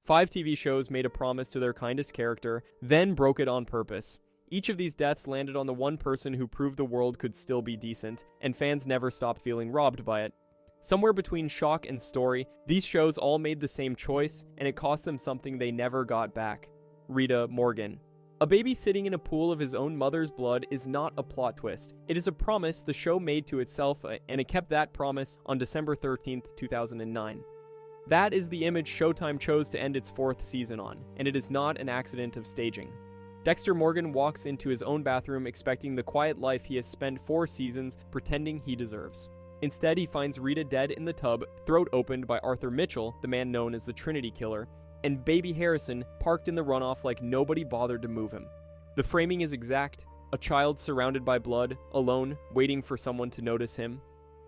5 TV shows made a promise to their kindest character, then broke it on purpose. Each of these deaths landed on the one person who proved the world could still be decent, and fans never stopped feeling robbed by it. Somewhere between shock and story, these shows all made the same choice, and it cost them something they never got back. Rita Morgan. A baby sitting in a pool of his own mother's blood is not a plot twist. It is a promise the show made to itself, and it kept that promise on December 13th, 2009. That is the image Showtime chose to end its 4th season on, and it is not an accident of staging. Dexter Morgan walks into his own bathroom expecting the quiet life he has spent 4 seasons pretending he deserves. Instead, he finds Rita dead in the tub, throat opened by Arthur Mitchell, the man known as the Trinity Killer, and baby Harrison parked in the runoff like nobody bothered to move him. The framing is exact: a child surrounded by blood, alone, waiting for someone to notice him.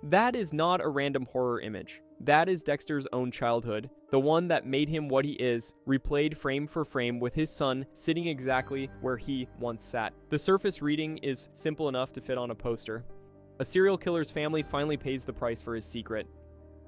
That is not a random horror image. That is Dexter's own childhood, the one that made him what he is, replayed frame for frame with his son sitting exactly where he once sat. The surface reading is simple enough to fit on a poster. A serial killer's family finally pays the price for his secret.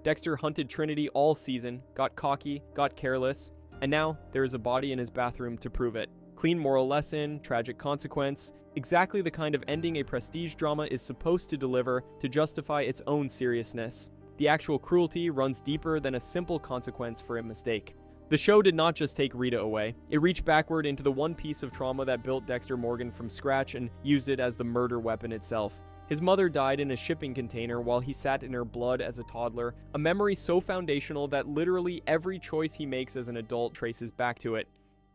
Dexter hunted Trinity all season, got cocky, got careless, and now there is a body in his bathroom to prove it. Clean moral lesson, tragic consequence, exactly the kind of ending a prestige drama is supposed to deliver to justify its own seriousness. The actual cruelty runs deeper than a simple consequence for a mistake. The show did not just take Rita away. It reached backward into the one piece of trauma that built Dexter Morgan from scratch and used it as the murder weapon itself. His mother died in a shipping container while he sat in her blood as a toddler, a memory so foundational that literally every choice he makes as an adult traces back to it.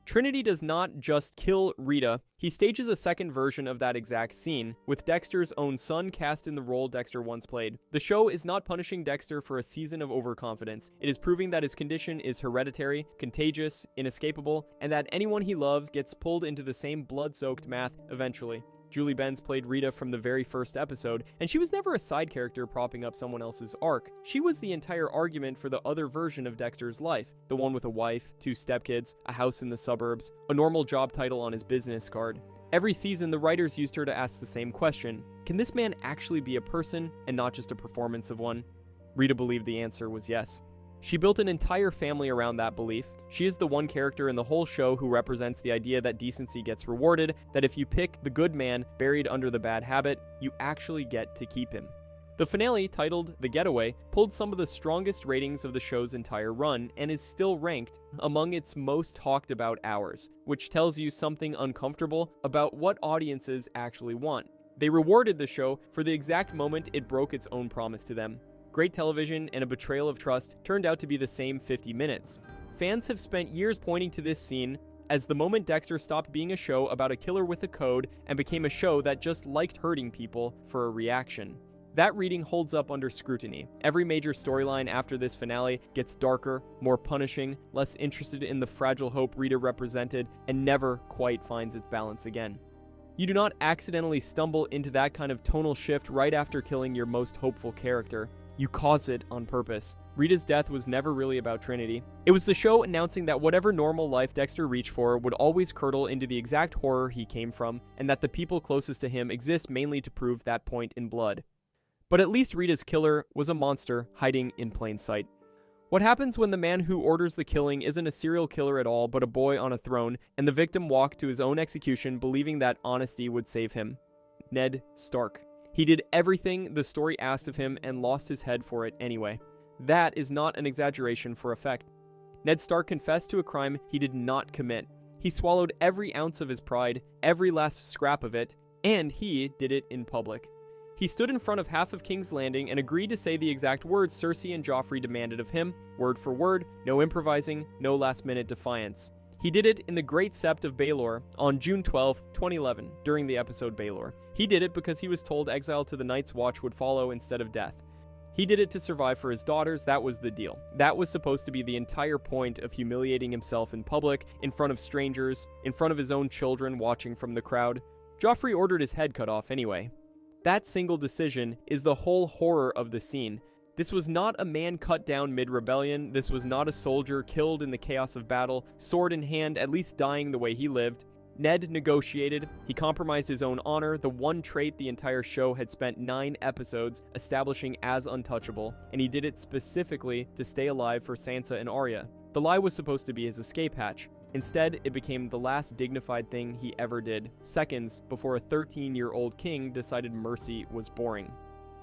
Trinity does not just kill Rita, he stages a second version of that exact scene, with Dexter's own son cast in the role Dexter once played. The show is not punishing Dexter for a season of overconfidence. It is proving that his condition is hereditary, contagious, inescapable, and that anyone he loves gets pulled into the same blood-soaked math eventually. Julie Benz played Rita from the very first episode, and she was never a side character propping up someone else's arc. She was the entire argument for the other version of Dexter's life, the one with a wife, 2 stepkids, a house in the suburbs, a normal job title on his business card. Every season, the writers used her to ask the same question: can this man actually be a person and not just a performance of one? Rita believed the answer was yes. She built an entire family around that belief. She is the one character in the whole show who represents the idea that decency gets rewarded, that if you pick the good man buried under the bad habit, you actually get to keep him. The finale, titled The Getaway, pulled some of the strongest ratings of the show's entire run and is still ranked among its most talked about hours, which tells you something uncomfortable about what audiences actually want. They rewarded the show for the exact moment it broke its own promise to them. Great television and a betrayal of trust turned out to be the same 50 minutes. Fans have spent years pointing to this scene as the moment Dexter stopped being a show about a killer with a code and became a show that just liked hurting people for a reaction. That reading holds up under scrutiny. Every major storyline after this finale gets darker, more punishing, less interested in the fragile hope Rita represented, and never quite finds its balance again. You do not accidentally stumble into that kind of tonal shift right after killing your most hopeful character. You cause it on purpose. Rita's death was never really about Trinity. It was the show announcing that whatever normal life Dexter reached for would always curdle into the exact horror he came from, and that the people closest to him exist mainly to prove that point in blood. But at least Rita's killer was a monster hiding in plain sight. What happens when the man who orders the killing isn't a serial killer at all but a boy on a throne, and the victim walked to his own execution believing that honesty would save him? Ned Stark. He did everything the story asked of him and lost his head for it anyway. That is not an exaggeration for effect. Ned Stark confessed to a crime he did not commit. He swallowed every ounce of his pride, every last scrap of it, and he did it in public. He stood in front of half of King's Landing and agreed to say the exact words Cersei and Joffrey demanded of him, word for word, no improvising, no last-minute defiance. He did it in the Great Sept of Baelor on June 12, 2011, during the episode Baelor. He did it because he was told exile to the Night's Watch would follow instead of death. He did it to survive for his daughters. That was the deal. That was supposed to be the entire point of humiliating himself in public, in front of strangers, in front of his own children watching from the crowd. Joffrey ordered his head cut off anyway. That single decision is the whole horror of the scene. This was not a man cut down mid-rebellion. This was not a soldier killed in the chaos of battle, sword in hand, at least dying the way he lived. Ned negotiated. He compromised his own honor, the one trait the entire show had spent 9 episodes establishing as untouchable, and he did it specifically to stay alive for Sansa and Arya. The lie was supposed to be his escape hatch. Instead, it became the last dignified thing he ever did, seconds before a 13-year-old king decided mercy was boring.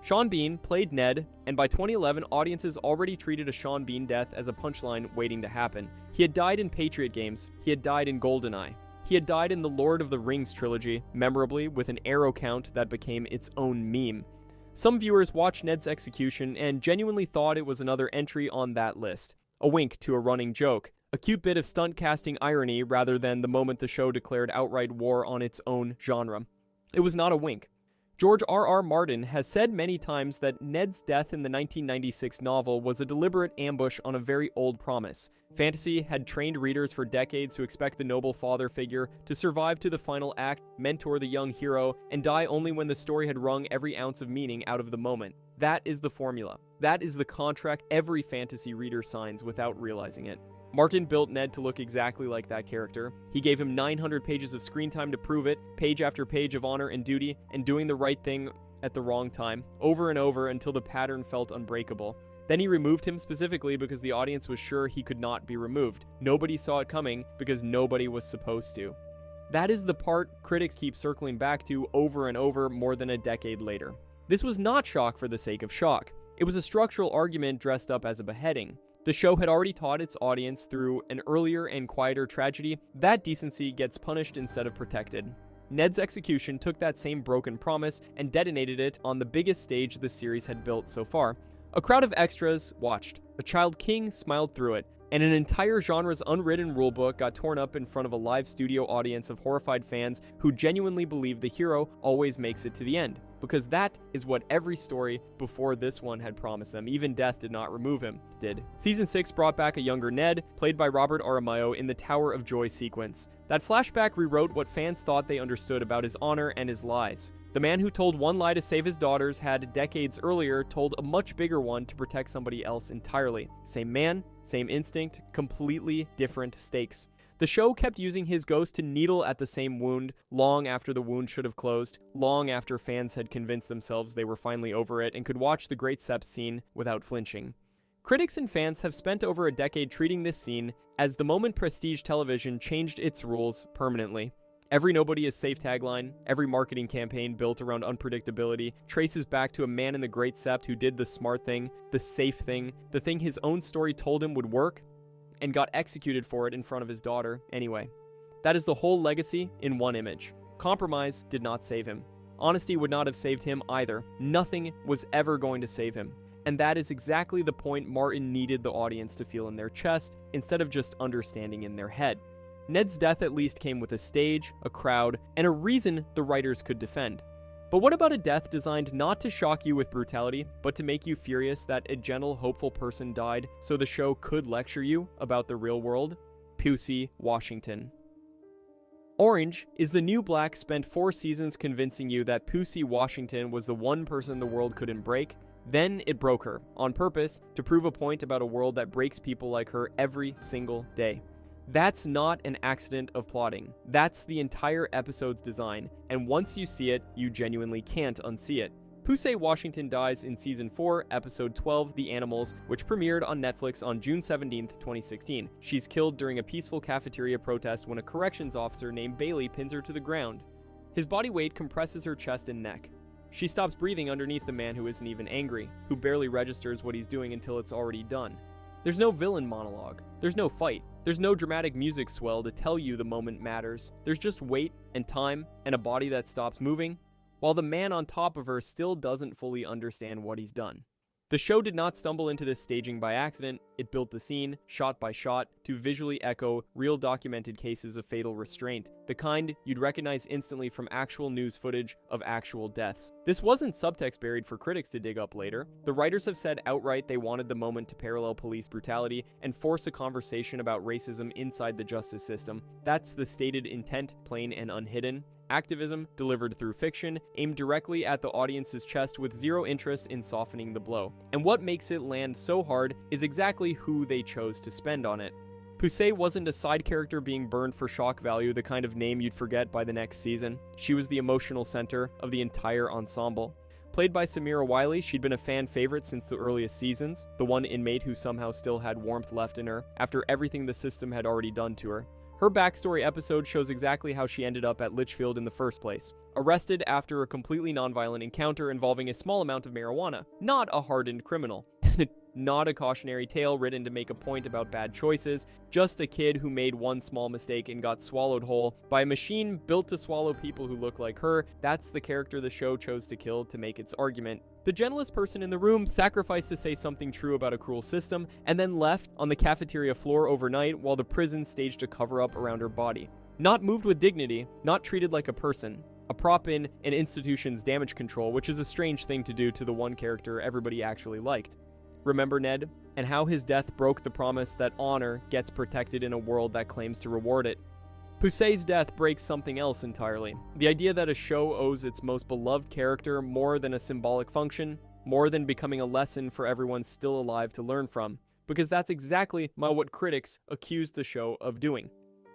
Sean Bean played Ned, and by 2011, audiences already treated a Sean Bean death as a punchline waiting to happen. He had died in Patriot Games, he had died in GoldenEye, he had died in the Lord of the Rings trilogy, memorably with an arrow count that became its own meme. Some viewers watched Ned's execution and genuinely thought it was another entry on that list, a wink to a running joke, a cute bit of stunt casting irony rather than the moment the show declared outright war on its own genre. It was not a wink. George R.R. Martin has said many times that Ned's death in the 1996 novel was a deliberate ambush on a very old promise. Fantasy had trained readers for decades to expect the noble father figure to survive to the final act, mentor the young hero, and die only when the story had wrung every ounce of meaning out of the moment. That is the formula. That is the contract every fantasy reader signs without realizing it. Martin built Ned to look exactly like that character. He gave him 900 pages of screen time to prove it, page after page of honor and duty, and doing the right thing at the wrong time, over and over until the pattern felt unbreakable. Then he removed him specifically because the audience was sure he could not be removed. Nobody saw it coming because nobody was supposed to. That is the part critics keep circling back to over and over more than a decade later. This was not shock for the sake of shock. It was a structural argument dressed up as a beheading. The show had already taught its audience through an earlier and quieter tragedy that decency gets punished instead of protected. Ned's execution took that same broken promise and detonated it on the biggest stage the series had built so far. A crowd of extras watched, a child king smiled through it, and an entire genre's unwritten rulebook got torn up in front of a live studio audience of horrified fans who genuinely believe the hero always makes it to the end. Because that is what every story before this one had promised them. Even death did not remove him, did. Season 6 brought back a younger Ned, played by Robert Aramayo in the Tower of Joy sequence. That flashback rewrote what fans thought they understood about his honor and his lies. The man who told one lie to save his daughters had, decades earlier, told a much bigger one to protect somebody else entirely. Same man, same instinct, completely different stakes. The show kept using his ghost to needle at the same wound long after the wound should have closed, long after fans had convinced themselves they were finally over it and could watch the Great Sept scene without flinching. Critics and fans have spent over a decade treating this scene as the moment prestige television changed its rules permanently. Every nobody is safe tagline, every marketing campaign built around unpredictability traces back to a man in the Great Sept who did the smart thing, the safe thing, the thing his own story told him would work, and got executed for it in front of his daughter anyway. That is the whole legacy in one image. Compromise did not save him. Honesty would not have saved him either. Nothing was ever going to save him. And that is exactly the point Martin needed the audience to feel in their chest, instead of just understanding in their head. Ned's death at least came with a stage, a crowd, and a reason the writers could defend. But what about a death designed not to shock you with brutality, but to make you furious that a gentle, hopeful person died so the show could lecture you about the real world? Pusey Washington. Orange is the New Black spent 4 seasons convincing you that Pusey Washington was the one person the world couldn't break. Then it broke her, on purpose, to prove a point about a world that breaks people like her every single day. That's not an accident of plotting. That's the entire episode's design, and once you see it, you genuinely can't unsee it. Pusey Washington dies in Season 4, Episode 12, The Animals, which premiered on Netflix on June 17, 2016. She's killed during a peaceful cafeteria protest when a corrections officer named Bailey pins her to the ground. His body weight compresses her chest and neck. She stops breathing underneath the man who isn't even angry, who barely registers what he's doing until it's already done. There's no villain monologue. There's no fight. There's no dramatic music swell to tell you the moment matters. There's just weight and time and a body that stops moving, while the man on top of her still doesn't fully understand what he's done. The show did not stumble into this staging by accident. It built the scene, shot by shot, to visually echo real documented cases of fatal restraint, the kind you'd recognize instantly from actual news footage of actual deaths. This wasn't subtext buried for critics to dig up later. The writers have said outright they wanted the moment to parallel police brutality and force a conversation about racism inside the justice system. That's the stated intent, plain and unhidden. Activism, delivered through fiction, aimed directly at the audience's chest with zero interest in softening the blow. And what makes it land so hard is exactly who they chose to spend on it. Pusey wasn't a side character being burned for shock value, the kind of name you'd forget by the next season. She was the emotional center of the entire ensemble. Played by Samira Wiley, she'd been a fan favorite since the earliest seasons, the one inmate who somehow still had warmth left in her after everything the system had already done to her. Her backstory episode shows exactly how she ended up at Litchfield in the first place. Arrested after a completely nonviolent encounter involving a small amount of marijuana. Not a hardened criminal. Not a cautionary tale written to make a point about bad choices, just a kid who made one small mistake and got swallowed whole by a machine built to swallow people who look like her. That's the character the show chose to kill to make its argument. The gentlest person in the room sacrificed to say something true about a cruel system, and then left on the cafeteria floor overnight while the prison staged a cover-up around her body. Not moved with dignity, not treated like a person. A prop in an institution's damage control, which is a strange thing to do to the one character everybody actually liked. Remember Ned? And how his death broke the promise that honor gets protected in a world that claims to reward it. Poussey's death breaks something else entirely. The idea that a show owes its most beloved character more than a symbolic function, more than becoming a lesson for everyone still alive to learn from. Because that's exactly what critics accused the show of doing.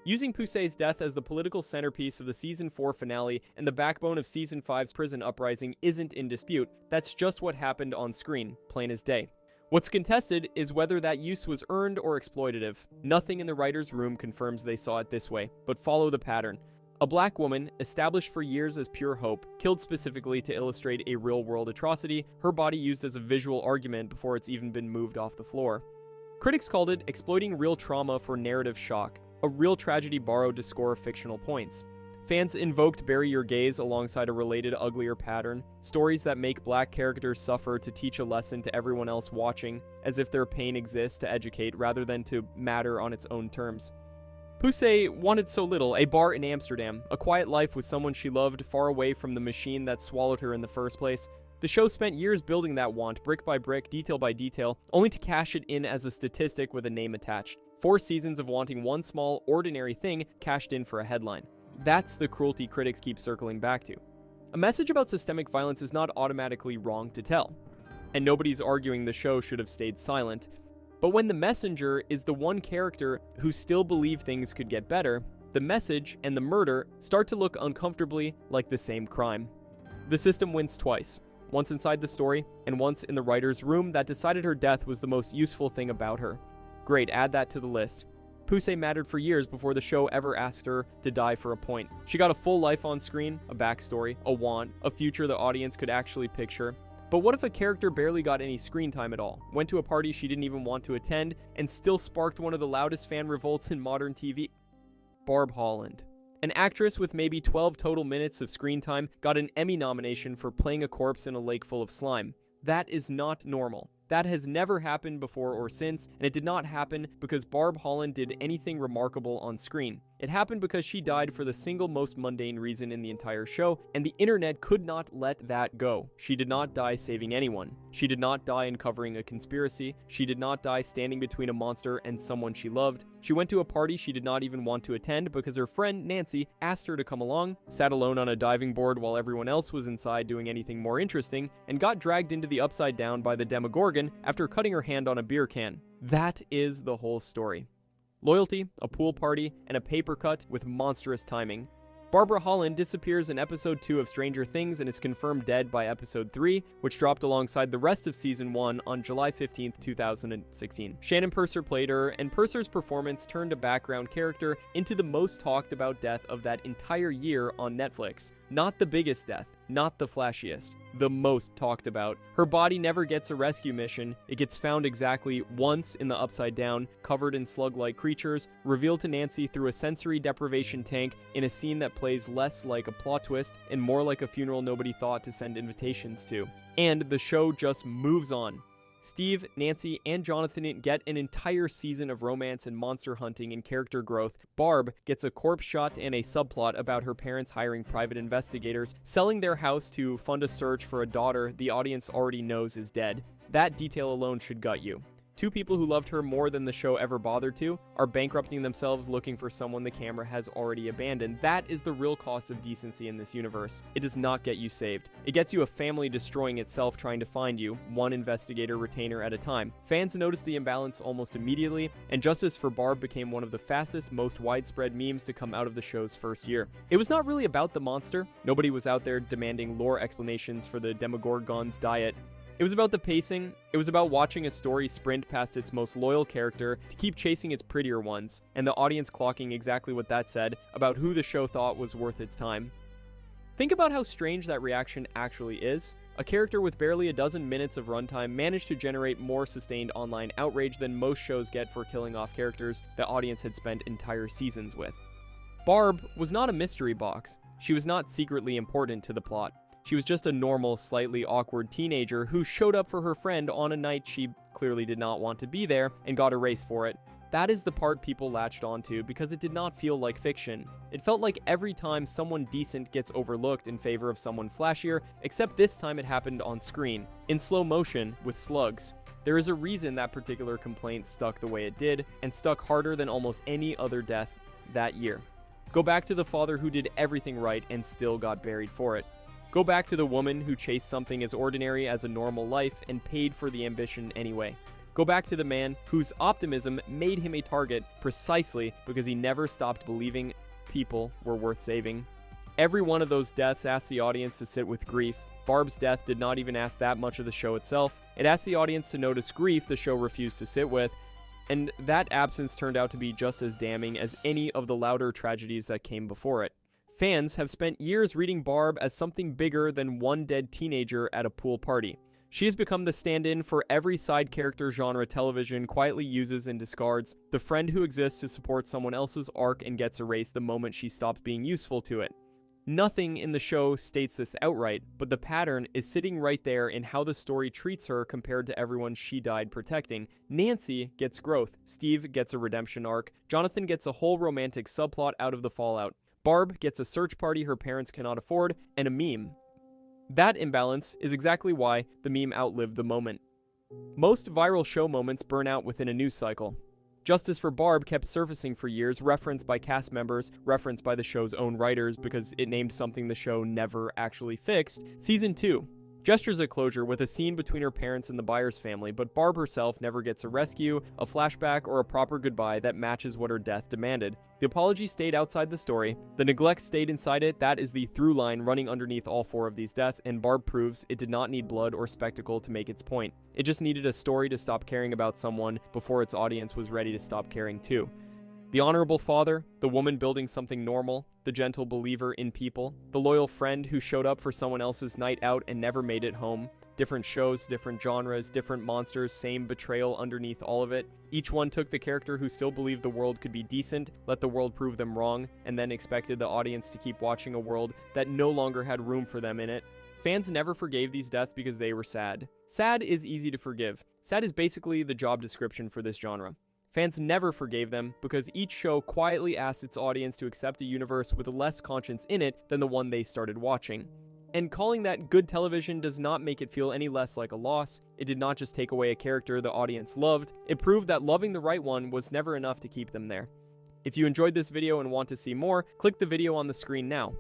Using Poussey's death as the political centerpiece of the Season 4 finale and the backbone of Season 5's prison uprising isn't in dispute. That's just what happened on screen, plain as day. What's contested is whether that use was earned or exploitative. Nothing in the writer's room confirms they saw it this way, but follow the pattern. A black woman, established for years as pure hope, killed specifically to illustrate a real-world atrocity, her body used as a visual argument before it's even been moved off the floor. Critics called it exploiting real trauma for narrative shock, a real tragedy borrowed to score fictional points. Fans invoked Bury Your Gaze alongside a related uglier pattern, stories that make black characters suffer to teach a lesson to everyone else watching, as if their pain exists to educate rather than to matter on its own terms. Poussey wanted so little, a bar in Amsterdam, a quiet life with someone she loved far away from the machine that swallowed her in the first place. The show spent years building that want, brick by brick, detail by detail, only to cash it in as a statistic with a name attached. 4 seasons of wanting one small, ordinary thing cashed in for a headline. That's the cruelty critics keep circling back to. A message about systemic violence is not automatically wrong to tell, and nobody's arguing the show should have stayed silent. But when the messenger is the one character who still believed things could get better, the message and the murder start to look uncomfortably like the same crime. The system wins twice, once inside the story, and once in the writer's room that decided her death was the most useful thing about her. Great, add that to the list. Poussey mattered for years before the show ever asked her to die for a point. She got a full life on screen, a backstory, a want, a future the audience could actually picture. But what if a character barely got any screen time at all, went to a party she didn't even want to attend, and still sparked one of the loudest fan revolts in modern TV? Barb Holland. An actress with maybe 12 total minutes of screen time got an Emmy nomination for playing a corpse in a lake full of slime. That is not normal. That has never happened before or since, and it did not happen because Barb Holland did anything remarkable on screen. It happened because she died for the single most mundane reason in the entire show, and the internet could not let that go. She did not die saving anyone. She did not die uncovering a conspiracy. She did not die standing between a monster and someone she loved. She went to a party she did not even want to attend because her friend Nancy asked her to come along, sat alone on a diving board while everyone else was inside doing anything more interesting, and got dragged into the Upside Down by the Demogorgon after cutting her hand on a beer can. That is the whole story. Loyalty, a pool party, and a paper cut with monstrous timing. Barbara Holland disappears in episode 2 of Stranger Things and is confirmed dead by episode 3, which dropped alongside the rest of season 1 on July 15, 2016. Shannon Purser played her, and Purser's performance turned a background character into the most talked about death of that entire year on Netflix. Not the biggest death, not the flashiest, the most talked about. Her body never gets a rescue mission. It gets found exactly once in the Upside Down, covered in slug-like creatures, revealed to Nancy through a sensory deprivation tank in a scene that plays less like a plot twist and more like a funeral nobody thought to send invitations to. And the show just moves on. Steve, Nancy, and Jonathan get an entire season of romance and monster hunting and character growth. Barb gets a corpse shot and a subplot about her parents hiring private investigators, selling their house to fund a search for a daughter the audience already knows is dead. That detail alone should gut you. Two people who loved her more than the show ever bothered to are bankrupting themselves looking for someone the camera has already abandoned. That is the real cost of decency in this universe. It does not get you saved. It gets you a family destroying itself trying to find you, one investigator retainer at a time. Fans noticed the imbalance almost immediately, and Justice for Barb became one of the fastest, most widespread memes to come out of the show's first year. It was not really about the monster. Nobody was out there demanding lore explanations for the Demogorgon's diet. It was about the pacing. It was about watching a story sprint past its most loyal character to keep chasing its prettier ones, and the audience clocking exactly what that said about who the show thought was worth its time. Think about how strange that reaction actually is. A character with barely a dozen minutes of runtime managed to generate more sustained online outrage than most shows get for killing off characters the audience had spent entire seasons with. Barb was not a mystery box. She was not secretly important to the plot. She was just a normal, slightly awkward teenager who showed up for her friend on a night she clearly did not want to be there and got erased for it. That is the part people latched onto because it did not feel like fiction. It felt like every time someone decent gets overlooked in favor of someone flashier, except this time it happened on screen, in slow motion, with slugs. There is a reason that particular complaint stuck the way it did, and stuck harder than almost any other death that year. Go back to the father who did everything right and still got buried for it. Go back to the woman who chased something as ordinary as a normal life and paid for the ambition anyway. Go back to the man whose optimism made him a target precisely because he never stopped believing people were worth saving. Every one of those deaths asked the audience to sit with grief. Barb's death did not even ask that much of the show itself. It asked the audience to notice grief the show refused to sit with, and that absence turned out to be just as damning as any of the louder tragedies that came before it. Fans have spent years reading Barb as something bigger than one dead teenager at a pool party. She has become the stand-in for every side character genre television quietly uses and discards, the friend who exists to support someone else's arc and gets erased the moment she stops being useful to it. Nothing in the show states this outright, but the pattern is sitting right there in how the story treats her compared to everyone she died protecting. Nancy gets growth, Steve gets a redemption arc, Jonathan gets a whole romantic subplot out of the fallout. Barb gets a search party her parents cannot afford, and a meme. That imbalance is exactly why the meme outlived the moment. Most viral show moments burn out within a news cycle. Justice for Barb kept surfacing for years, referenced by cast members, referenced by the show's own writers because it named something the show never actually fixed. Season 2. Gestures at closure with a scene between her parents and the Byers family, but Barb herself never gets a rescue, a flashback, or a proper goodbye that matches what her death demanded. The apology stayed outside the story, the neglect stayed inside it. That is the through line running underneath all four of these deaths, and Barb proves it did not need blood or spectacle to make its point. It just needed a story to stop caring about someone before its audience was ready to stop caring too. The honorable father, the woman building something normal, the gentle believer in people, the loyal friend who showed up for someone else's night out and never made it home. Different shows, different genres, different monsters, same betrayal underneath all of it. Each one took the character who still believed the world could be decent, let the world prove them wrong, and then expected the audience to keep watching a world that no longer had room for them in it. Fans never forgave these deaths because they were sad. Sad is easy to forgive. Sad is basically the job description for this genre. Fans never forgave them because each show quietly asked its audience to accept a universe with less conscience in it than the one they started watching. And calling that good television does not make it feel any less like a loss. It did not just take away a character the audience loved, it proved that loving the right one was never enough to keep them there. If you enjoyed this video and want to see more, click the video on the screen now.